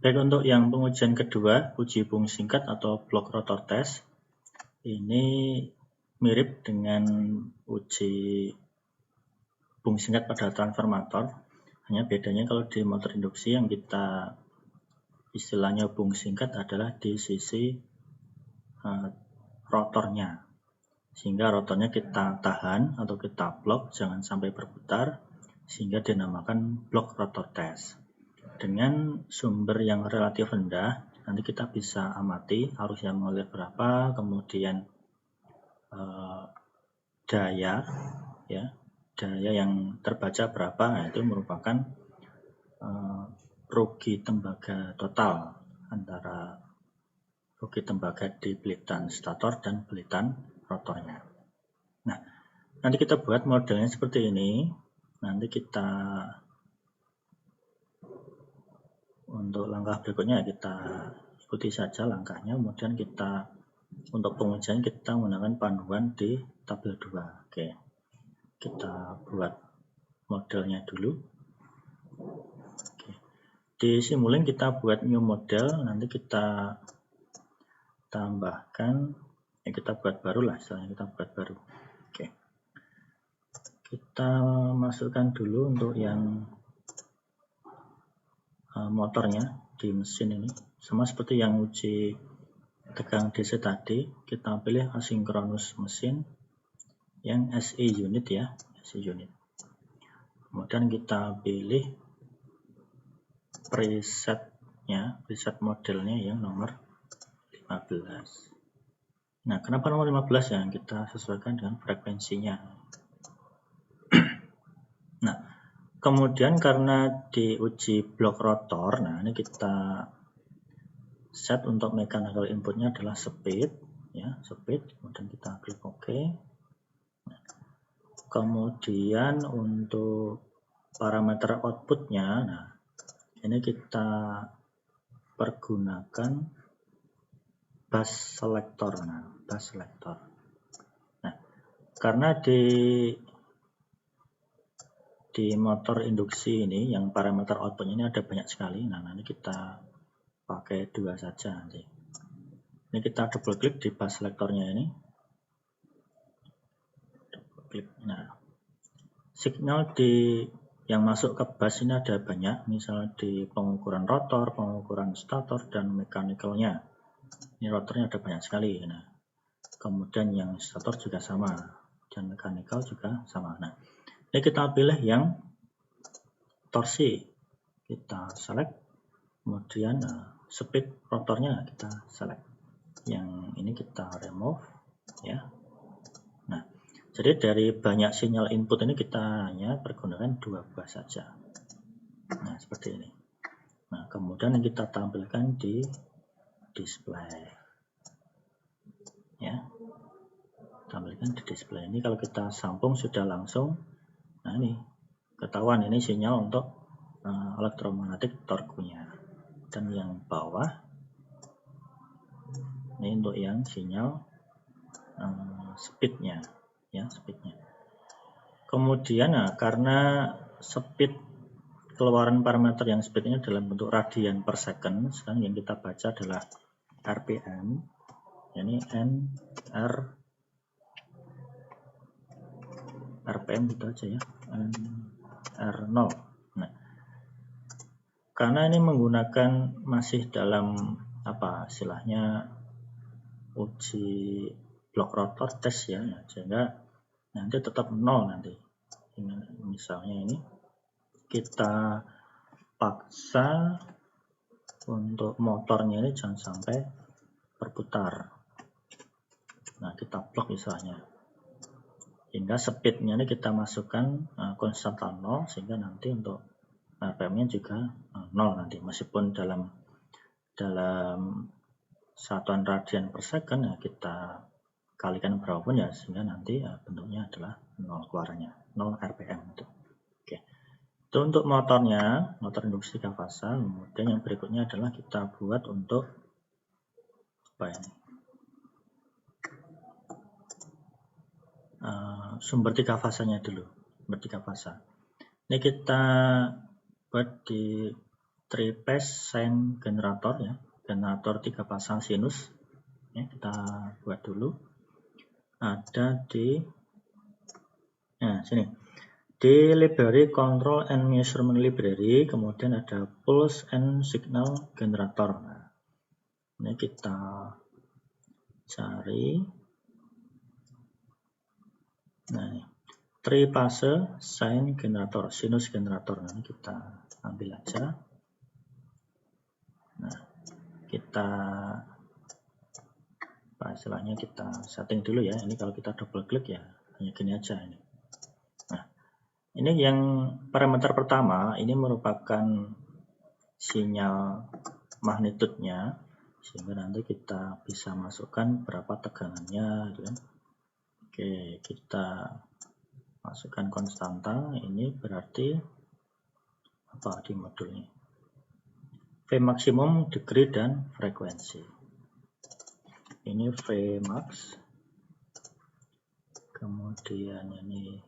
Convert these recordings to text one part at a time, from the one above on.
Baik, untuk yang pengujian kedua, uji bung singkat atau block rotor test, ini mirip dengan uji bung singkat pada transformator, hanya bedanya kalau di motor induksi yang kita istilahnya bung singkat adalah di sisi rotornya, sehingga rotornya kita tahan atau kita blok jangan sampai berputar, sehingga dinamakan block rotor test. Dengan sumber yang relatif rendah, nanti kita bisa amati arus yang mengalir berapa, kemudian daya yang terbaca berapa. Nah, itu merupakan rugi tembaga total antara rugi tembaga di belitan stator dan belitan rotornya. Nah, nanti kita buat modelnya seperti ini. Nanti kita untuk langkah berikutnya kita ikuti saja langkahnya, kemudian kita untuk pengujian kita menggunakan panduan di tabel 2. Oke, kita buat modelnya dulu. Oke. Di Simulink kita buat new model, nanti kita tambahkan, kita buat baru lah, istilahnya kita buat baru. Oke, kita masukkan dulu untuk yang motornya di mesin ini, sama seperti yang uji tegang DC tadi, kita pilih asinkronus mesin yang SI unit ya, SI unit. Kemudian kita pilih presetnya, preset modelnya yang nomor 15. Nah, kenapa nomor 15 ya? Kita sesuaikan dengan frekuensinya. Nah, kemudian karena diuji blok rotor, nah ini kita set untuk mechanical inputnya adalah speed, ya, speed. Kemudian kita klik OK. Kemudian untuk parameter outputnya, nah ini kita pergunakan bus selector. Nah, bus selector. Nah, karena di motor induksi ini yang parameter outputnya ini ada banyak sekali. Nah, nanti kita pakai 2 saja nanti. Ini kita double klik di bus selectornya ini. Double klik. Nah, signal yang masuk ke bus ini ada banyak, misalnya di pengukuran rotor, pengukuran stator, dan mekanikalnya. Ini rotornya ada banyak sekali. Nah, kemudian yang stator juga sama, dan mekanikal juga sama. Nah, ini kita pilih yang torsi, kita select, kemudian speed rotornya kita select, yang ini kita remove ya. Nah, jadi dari banyak sinyal input ini kita hanya pergunakan 2 buah saja. Nah, seperti ini. Nah, kemudian kita tampilkan di display ya, tampilkan di display ini. Kalau kita sambung sudah langsung, nah ini ketahuan ini sinyal untuk elektromagnetik torkunya, dan yang bawah ini untuk yang sinyal speednya ya, speednya. Kemudian karena speed keluaran parameter yang speed ini dalam bentuk radian per second, sekarang yang kita baca adalah RPM, ini RPM gitu aja ya, R0. Nah, karena ini menggunakan masih dalam istilahnya uji block rotor test ya, sehingga nanti tetap 0 nanti. Ini, misalnya ini kita paksa untuk motornya ini jangan sampai berputar. Nah, kita blok misalnya, hingga speednya ini kita masukkan konstanta 0, sehingga nanti untuk RPM-nya juga 0 nanti, meskipun dalam satuan radian per second ya, kita kalikan berapapun ya, sehingga nanti bentuknya adalah 0 keluarannya, 0 RPM itu. Oke, itu untuk motornya, motor induksi 3 fasa. Kemudian yang berikutnya adalah kita buat untuk sumber 3 fasanya dulu, sumber 3 fasa. Ini kita buat di 3-phase sine generator ya, generator 3 pasang sinus. Ya, kita buat dulu. Ada di sini. Di library control and measurement library, kemudian ada pulse and signal generator. Nah, ini kita cari. Nah, ini 3-phase sine generator, sinus generator. Nah, ini kita ambil aja. Nah, kita istilahnya kita setting dulu ya. Ini kalau kita double klik ya hanya gini aja ini. Nah, ini yang parameter pertama ini merupakan sinyal magnitudenya, sehingga nanti kita bisa masukkan berapa tegangannya gitu kan. Oke, kita masukkan konstanta, ini berarti apa di modulnya? V maksimum, degree, dan frekuensi. Ini V max, kemudian ini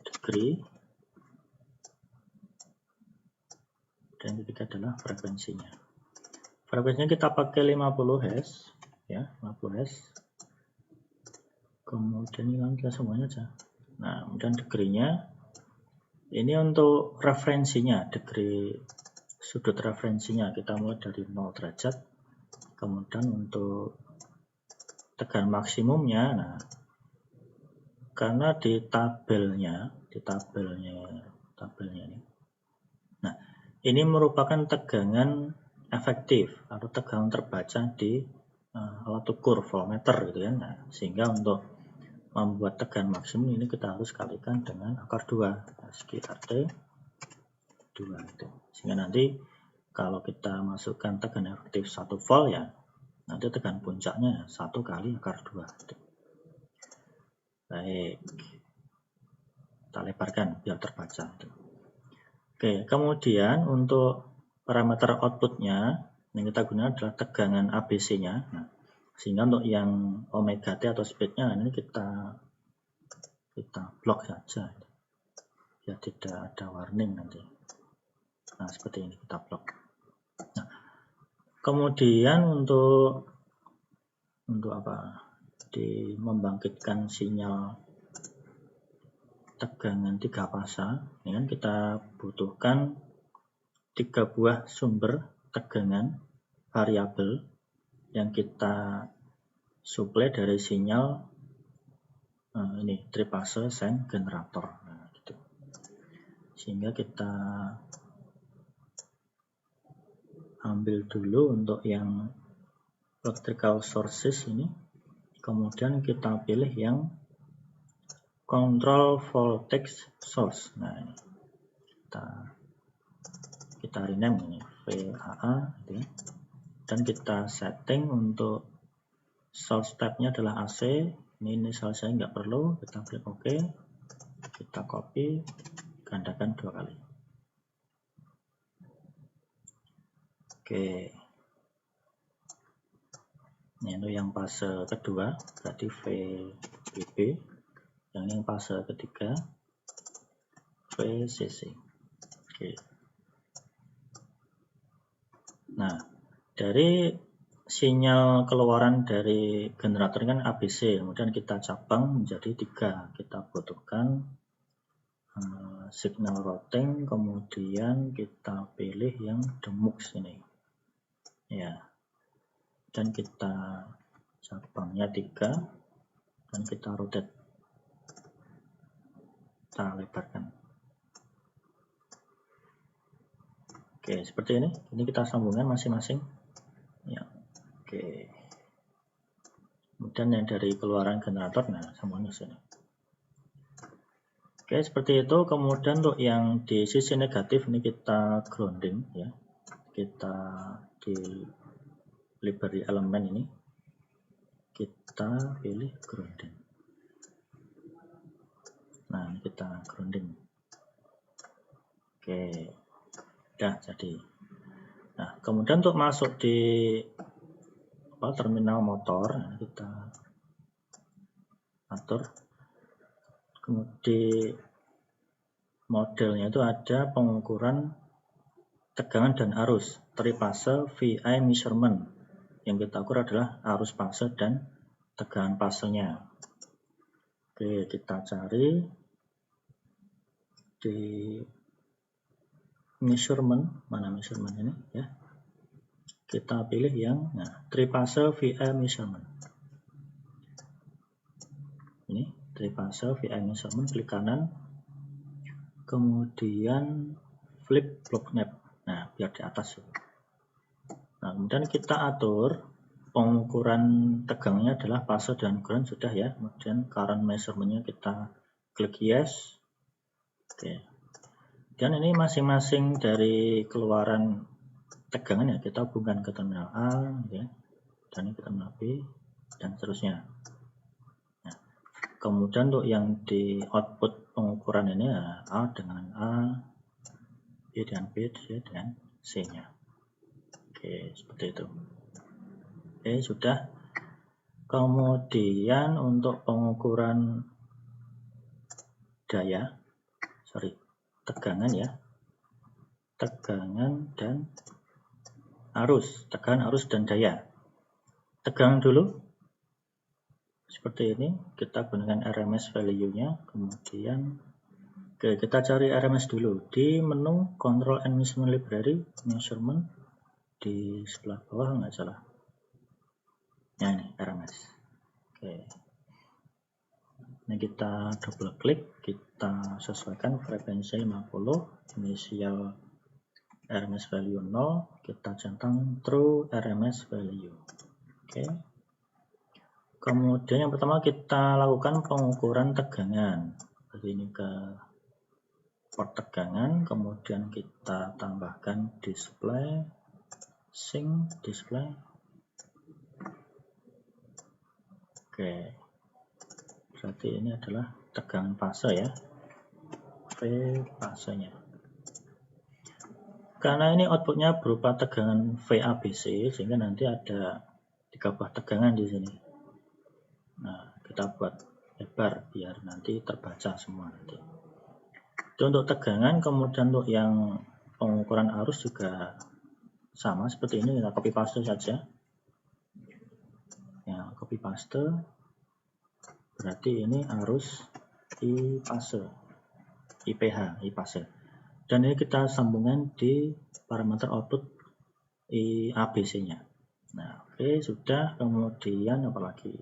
degree, dan ketiga adalah frekuensinya. Frekuensinya kita pakai 50 Hz ya, 50 Hz. Kemudian hilang kita semuanya aja. Nah, kemudian degree-nya ini untuk referensinya, degree sudut referensinya kita mulai dari 0 derajat. Kemudian untuk tegangan maksimumnya, nah karena di tabelnya ini. Nah, ini merupakan tegangan efektif atau tegangan terbaca di alat ukur voltmeter gitu ya. Nah, sehingga untuk membuat tegangan maksimum ini kita harus kalikan dengan akar 2, segi RT 2 itu. Sehingga nanti kalau kita masukkan tegangan efektif 1 volt ya, nanti tegangan puncaknya 1 kali akar 2 itu. Baik, kita lebarkan biar terbaca itu. Oke, kemudian untuk parameter outputnya yang kita gunakan adalah tegangan ABC-nya. Nah, sehingga untuk yang omega T atau speednya ini kita blok saja ya, tidak ada warning nanti. Nah, seperti ini kita blok. Nah, kemudian untuk apa? Membangkitkan sinyal tegangan 3 fasa, ini kan kita butuhkan 3 buah sumber tegangan variabel yang kita suplai dari sinyal ini 3-phase sine generator. Nah, gitu. Sehingga kita ambil dulu untuk yang electrical sources ini, kemudian kita pilih yang control voltage source. Nah, ini kita rename ini VAA gitu ya. Dan kita setting untuk source type-nya adalah AC. Ini inisial saya nggak perlu, kita klik OK, kita copy, gandakan 2 kali. Oke, ini untuk yang fase kedua berarti VBB, yang fase ketiga VCC. Oke. Nah, dari sinyal keluaran dari generator kan ABC, kemudian kita cabang menjadi 3. Kita butuhkan signal routing, kemudian kita pilih yang demux ini ya, dan kita cabangnya 3 dan kita rotate, kita lebarkan. Oke, seperti ini kita sambungkan masing-masing ya. Oke, kemudian yang dari keluaran generator, nah sambungnya sini. Oke, seperti itu. Kemudian untuk yang di sisi negatif ini kita grounding ya. Kita di library elemen ini kita pilih grounding. Nah, ini kita grounding. Oke, udah jadi. Nah, kemudian untuk masuk di terminal motor, kita atur. Kemudian modelnya itu ada pengukuran tegangan dan arus, trifase VI measurement. Yang kita ukur adalah arus fase dan tegangan fasenya. Oke, kita cari di measurement, mana measurement ini ya. Kita pilih yang trifase VI measurement. Ini trifase VI measurement, klik kanan. Kemudian flip block map. Nah, biar di atas. Nah, kemudian kita atur pengukuran tegangnya adalah fase dan ground sudah ya. Kemudian current measurement-nya kita klik yes. Oke. Dan ini masing-masing dari keluaran tegangan ya, kita hubungkan ke terminal A ya, dan ini ke terminal B dan seterusnya. Nah, kemudian untuk yang di output pengukuran ini ya, A dengan A, B dengan B, C dengan C nya. Oke, seperti itu. Oke, sudah. Kemudian untuk pengukuran tegangan ya, tegangan dan arus, tegangan, arus, dan daya. Tegangan dulu, seperti ini, kita gunakan RMS value-nya, kemudian kita cari RMS dulu, di menu Control and Measurement Library, Measurement, di sebelah bawah, nggak salah. Nah ini, RMS. Oke. Ini kita double klik, kita sesuaikan frekuensi 50, inisial RMS value 0, kita centang true RMS value. Oke. Kemudian yang pertama kita lakukan pengukuran tegangan. Jadi ini ke port tegangan, kemudian kita tambahkan display, sync display. Oke. Berarti ini adalah tegangan fase ya. V fasenya. Karena ini outputnya berupa tegangan VABC, sehingga nanti ada 3 buah tegangan di sini. Nah, kita buat lebar biar nanti terbaca semua nanti. Itu untuk tegangan, kemudian untuk yang pengukuran arus juga sama seperti ini, kita copy paste saja. Ya, copy paste. Berarti ini arus I fase, IPH, I fase. Dan ini kita sambungkan di parameter output ABC-nya. Nah, oke, sudah. Kemudian apa lagi?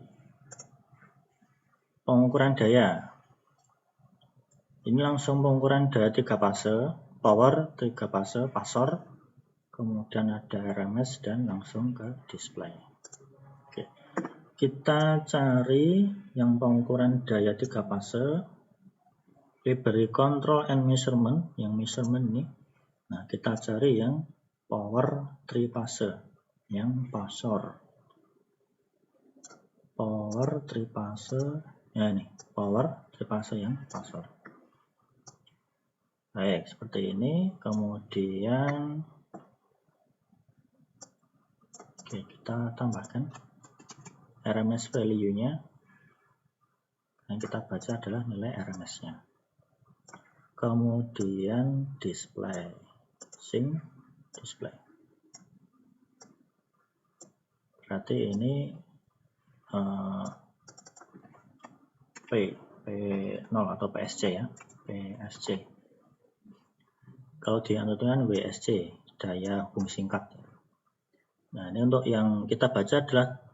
Pengukuran daya. Ini langsung pengukuran daya 3 fase, power 3 fase, pasor, kemudian ada RMS dan langsung ke display. Oke. Kita cari yang pengukuran daya 3 fase. Library Control and Measurement, yang measurement ini. Nah, kita cari yang power 3 fase, yang pasor. Power 3 fase, ya ini, power 3 fase yang pasor. Baik, seperti ini. Kemudian, oke, kita tambahkan RMS value-nya. Yang kita baca adalah nilai RMS-nya. Kemudian display, sync display. Berarti ini P0 atau PSC ya, PSC. Kalau diatur dengan WSC, daya hubung singkat. Nah, ini untuk yang kita baca adalah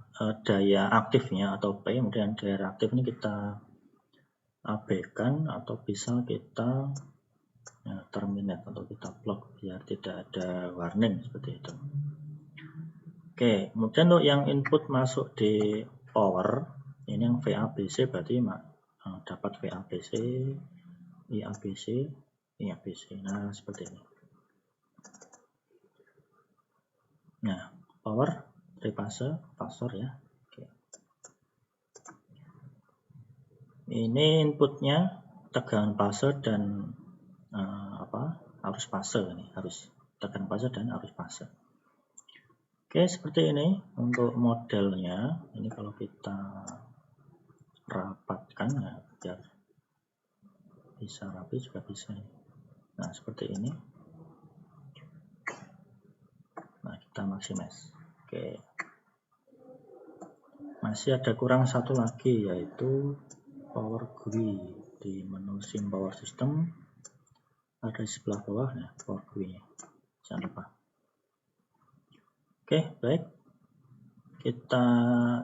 daya aktifnya atau P, kemudian daya reaktif ini kita abaikan atau bisa kita terminate atau kita block biar tidak ada warning seperti itu. Oke, kemudian untuk yang input masuk di power, ini yang VABC berarti dapat VABC, IABC, IABC. Nah, seperti ini. Nah, power, trifase, pasor ya. Oke. Ini inputnya tegangan fase dan arus fase ini, arus tegangan fase dan arus fase. Oke, seperti ini untuk modelnya. Ini kalau kita rapatkan ya, biar bisa rapi juga bisa. Nah, seperti ini. kita maximize. Oke. Masih ada kurang satu lagi, yaitu power GUI. Di menu sim power system ada di sebelah bawah ya, power GUI-nya. Jangan lupa. Oke, baik. Kita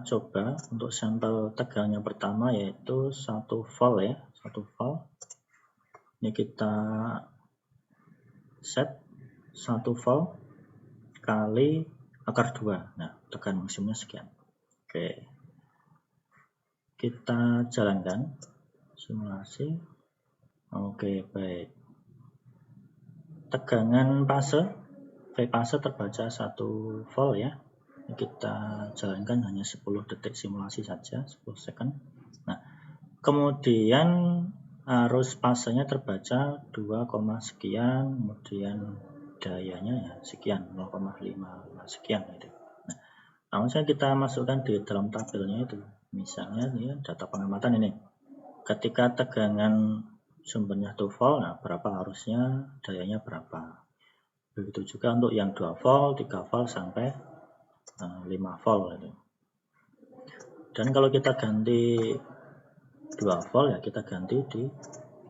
coba untuk sampel tegangan yang pertama, yaitu 1 volt ya, 1 volt. Ini kita set 1 volt kali akar 2. Nah, tegangan maksimumnya sekian. Oke. Kita jalankan simulasi. Oke, baik. Tegangan fase, V fase terbaca 1 volt ya. Ini kita jalankan hanya 10 detik simulasi saja, 10 second. Nah, kemudian arus fasenya terbaca 2, sekian, kemudian dayanya ya sekian, 0,5 sekian gitu. Nah, langsung kita masukkan di dalam tabelnya itu. Misalnya ya, data pengamatan ini. Ketika tegangan sumbernya 2 volt, nah berapa arusnya, dayanya berapa. Begitu juga untuk yang 2 volt, 3 volt sampai 5 volt gitu. Dan kalau kita ganti 2 volt ya kita ganti di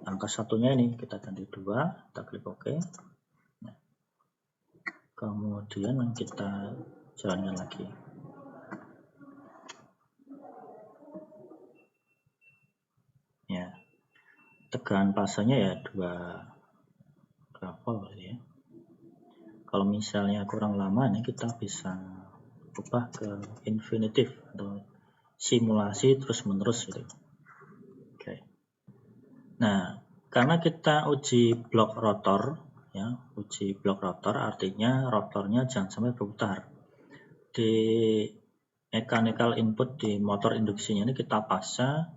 angka satunya ini, kita ganti 2, kita klik OK. Nah, kemudian kita jalankan lagi. Ya, tegangan fasenya ya 2 volt ya. Kalau misalnya kurang lama nih kita bisa ubah ke infinitif atau simulasi terus-menerus gitu. Oke. Nah, karena kita uji blok rotor ya, uji blok rotor artinya rotornya jangan sampai berputar. Di mechanical input di motor induksinya ini kita paksa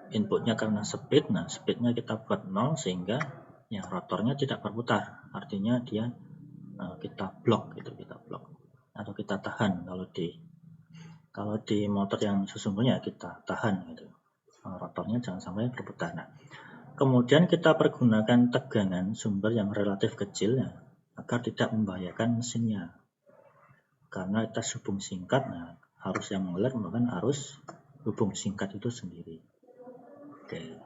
inputnya karena speed. Nah, speednya kita buat 0 sehingga ya rotornya tidak berputar. Artinya dia kita blok gitu, kita blok atau kita tahan. Kalau di motor yang sesungguhnya kita tahan gitu, rotornya jangan sampai berputar. Nah, kemudian kita pergunakan tegangan sumber yang relatif kecil ya, agar tidak membahayakan mesinnya. Karena tes hubung singkat, nah harus yang mengalir menggunakan arus hubung singkat itu sendiri. Oke.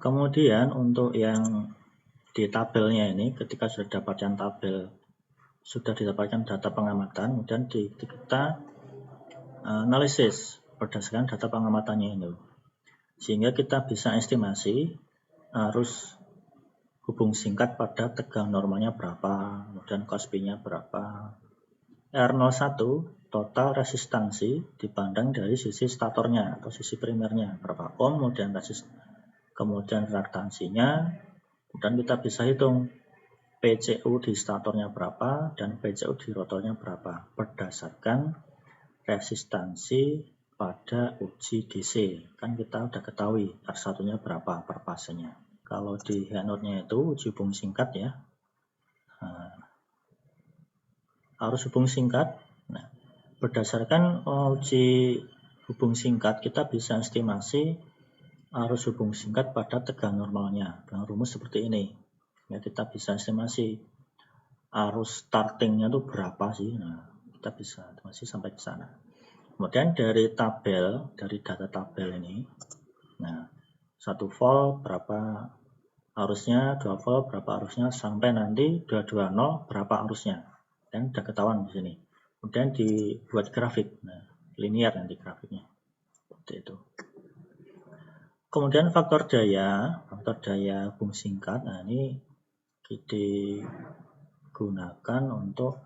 Kemudian untuk yang di tabelnya ini, ketika sudah didapatkan data pengamatan, kemudian kita analisis berdasarkan data pengamatannya itu, sehingga kita bisa estimasi arus hubung singkat pada tegangan normalnya berapa, kemudian Cosby-nya berapa. R01 total resistansi dipandang dari sisi statornya atau sisi primernya berapa ohm, kemudian reaktansinya, dan kita bisa hitung PCU di statornya berapa dan PCU di rotornya berapa berdasarkan resistansi pada uji DC. Kan kita udah ketahui R1-nya berapa per fasenya. Kalau di anode-nya itu uji hubung singkat ya. Arus hubung singkat. Nah, berdasarkan uji hubung singkat kita bisa estimasi arus hubung singkat pada tegangan normalnya dengan rumus seperti ini. Ya, kita bisa estimasi arus startingnya itu berapa sih. Nah, kita bisa estimasi sampai ke sana. Kemudian dari data tabel ini, nah 1 volt berapa arusnya, 2 volt berapa arusnya, sampai nanti 220 berapa arusnya. Dan sudah ketahuan di sini. Kemudian dibuat grafik, nah linear nanti grafiknya. Seperti itu. Kemudian faktor daya hubung singkat, nah ini digunakan untuk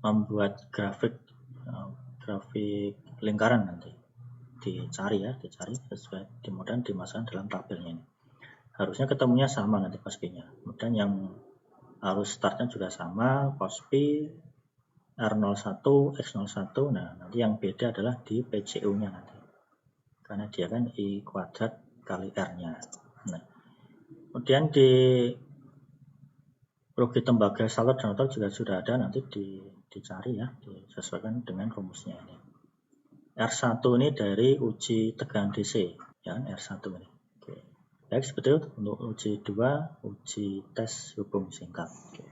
membuat grafik lingkaran nanti. Dicari sesuai, kemudian dimasukkan dalam tabelnya ini. Harusnya ketemunya sama nanti Cosby-nya. Kemudian yang arus startnya juga sama, Cosby R01, X01. Nah, nanti yang beda adalah di PCU-nya nanti. Karena dia kan I kuadrat kali R-nya. Nah, kemudian di rugi tembaga stator dan rotor juga sudah ada, nanti dicari ya, disesuaikan dengan rumusnya ini. R1 ini dari uji tegangan DC, ya R1 ini. Oke. Baik, seperti itu untuk uji 2, uji tes hubung singkat. Oke.